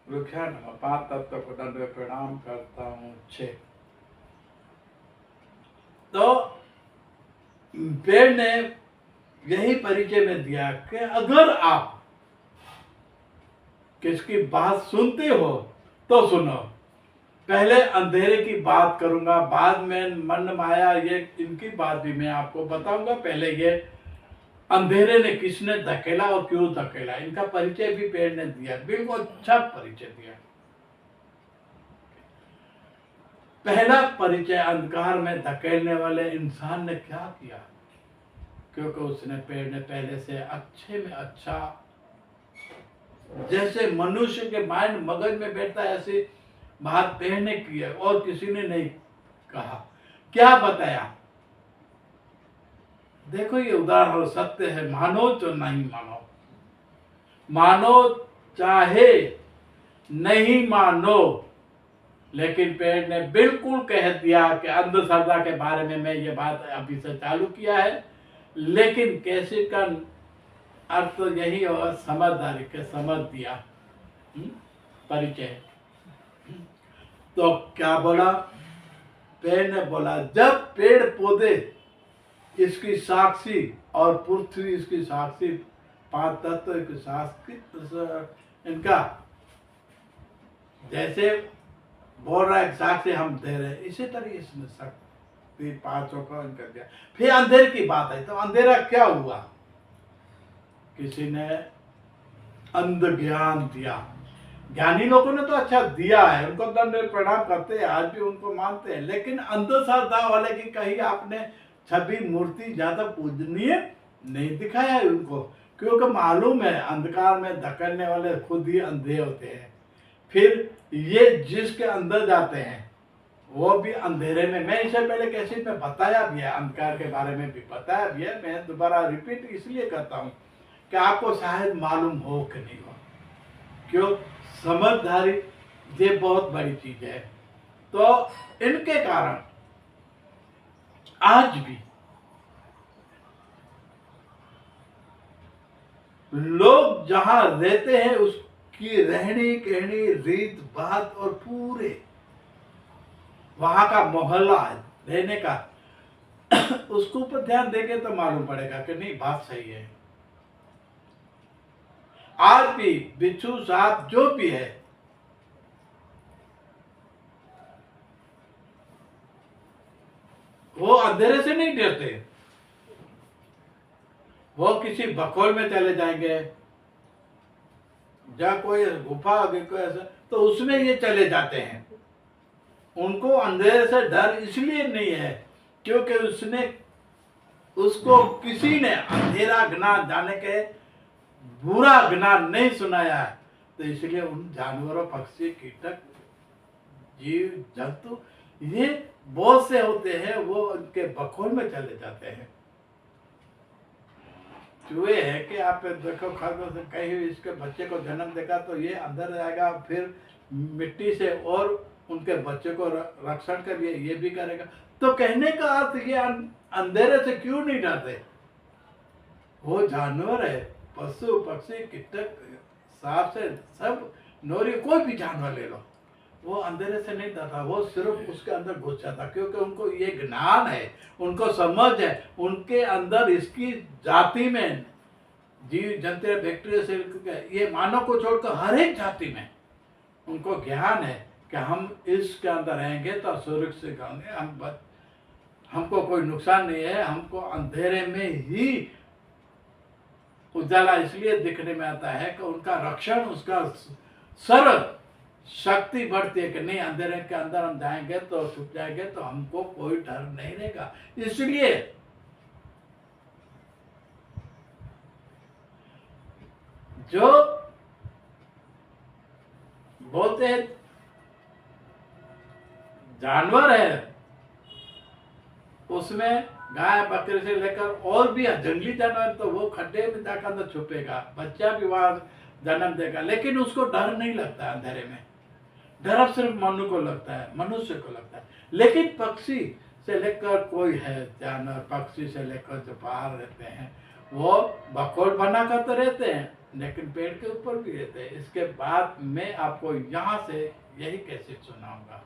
वृक्षा नमः। 5 तत्व को दंडवत प्रणाम करता हूँ। 6 तो पेड़ ने यही परिचय में दिया कि अगर आप किसकी बात सुनते हो तो सुनो। पहले अंधेरे की बात करूंगा, बाद में मन माया ये इनकी बात भी मैं आपको बताऊंगा। पहले ये अंधेरे ने किसने धकेला और क्यों धकेला, इनका परिचय भी पेड़ ने दिया, बिल्कुल अच्छा परिचय दिया। पहला परिचय, अंधकार में धकेलने वाले इंसान ने क्या किया, क्योंकि उसने पेड़ ने पहले से अच्छे में अच्छा, जैसे मनुष्य के माइंड मगज में बैठता है ऐसी बात पेड़ ने की है और किसी ने नहीं कहा। क्या बताया, देखो ये उदाहरण सत्य है, मानो तो नहीं मानो, मानो चाहे नहीं मानो, लेकिन पेड़ ने बिल्कुल कह दिया कि अंधश्रद्धा के बारे में मैं ये बात अभी से चालू किया है, लेकिन कैसे का अर्थ तो यही होगा, समझदारी के समझ दिया परिचय। तो क्या बोला पेड़ ने, बोला जब पेड़ पौधे इसकी साक्षी और पृथ्वी इसकी साक्षी, 5 तत्व की साक्षी, इनका जैसे बोल रहा है साक्षी हम दे रहे, इसी तरह इसने शक्ति 5 को इनका दिया। फिर अंधेरे की बात है, तो अंधेरा क्या हुआ, किसी ने अंध ज्ञान दिया। ज्ञानी लोगों ने तो अच्छा दिया है, उनको दंड प्रणाम करते हैं, आज भी उनको मानते हैं, लेकिन अंधश्रद्धा वाले की कहीं आपने छवि मूर्ति ज्यादा पूजनीय नहीं दिखाया है उनको, क्योंकि मालूम है अंधकार में धकेलने वाले खुद ही अंधे होते हैं। फिर ये जिसके अंदर जाते हैं वो भी अंधेरे में, मैं इससे पहले कैसेट में बताया भी है, अंधकार के बारे में भी बताया भी है, मैं दोबारा रिपीट इसलिए करता हूँ कि आपको शायद मालूम हो कि नहीं हो। क्यों, समझदारी ये बहुत बड़ी चीज है। तो इनके कारण आज भी लोग जहां रहते हैं उसकी रहनी कहनी रीत बात और पूरे वहां का मोहल्ला रहने का उसके ऊपर ध्यान देंगे तो मालूम पड़ेगा कि नहीं बात सही है। आज भी बिच्छू सांप जो भी है वो अंधेरे से नहीं डरते, वो किसी बखोल में चले जाएंगे, जहाँ कोई गुफा कोई ऐसा, तो उसमें ये चले जाते हैं। उनको अंधेरे से डर इसलिए नहीं है क्योंकि उसको किसी ने अंधेरा ज्ञान जाने के बुरा ज्ञान नहीं सुनाया है, तो इसलिए उन जानवरों, पक्षी, कीटक, जीव जंतु ये बहुत से होते हैं, वो उनके बखोल में चले जाते हैं। चूहे है कि आप देखो खरगोश कहीं इसके बच्चे को जन्म देगा तो ये अंदर जाएगा, फिर मिट्टी से और उनके बच्चे को रक्षण के लिए ये भी करेगा। तो कहने का अर्थ ये अंधेरे से क्यों नहीं डरते, वो जानवर है, पशु पक्षी कीटक सांप से सब, नोरी कोई भी जानवर ले लो, वो अंधेरे से नहीं डरता, वो सिर्फ उसके अंदर घुस जाता, क्योंकि उनको ये ज्ञान है, उनको समझ है, उनके अंदर इसकी जाति में जीव जंतु बैक्टीरिया से ये मानव को छोड़कर हर एक जाति में उनको ज्ञान है कि हम इसके अंदर रहेंगे तो सुरक्षित रहेंगे, हमको कोई नुकसान नहीं है, हमको अंधेरे में ही उजाला इसलिए दिखने में आता है कि उनका रक्षण, उसका सरल शक्ति बढ़ती है कि नहीं अंधेरे के अंदर हम जाएंगे तो छुप जाएंगे तो हमको कोई डर नहीं रहेगा। इसलिए जो बोलते हैं जानवर है उसमें गाय बकरी से लेकर और भी जंगली जानवर, तो वो खड्डे में जाकर अंदर छुपेगा, बच्चा भी वहां जन्म देगा, लेकिन उसको डर नहीं लगता अंधेरे में। डर सिर्फ मनुष्य को लगता है, मनुष्य को लगता है। लेकिन पक्षी से लेकर कोई है जानवर, पक्षी से लेकर जो बाहर रहते हैं वो बखोल बना कर तो रहते हैं, लेकिन पेड़ के ऊपर भी रहते हैं। इसके बाद मैं आपको यहाँ से यही कैसे सुनाऊंगा।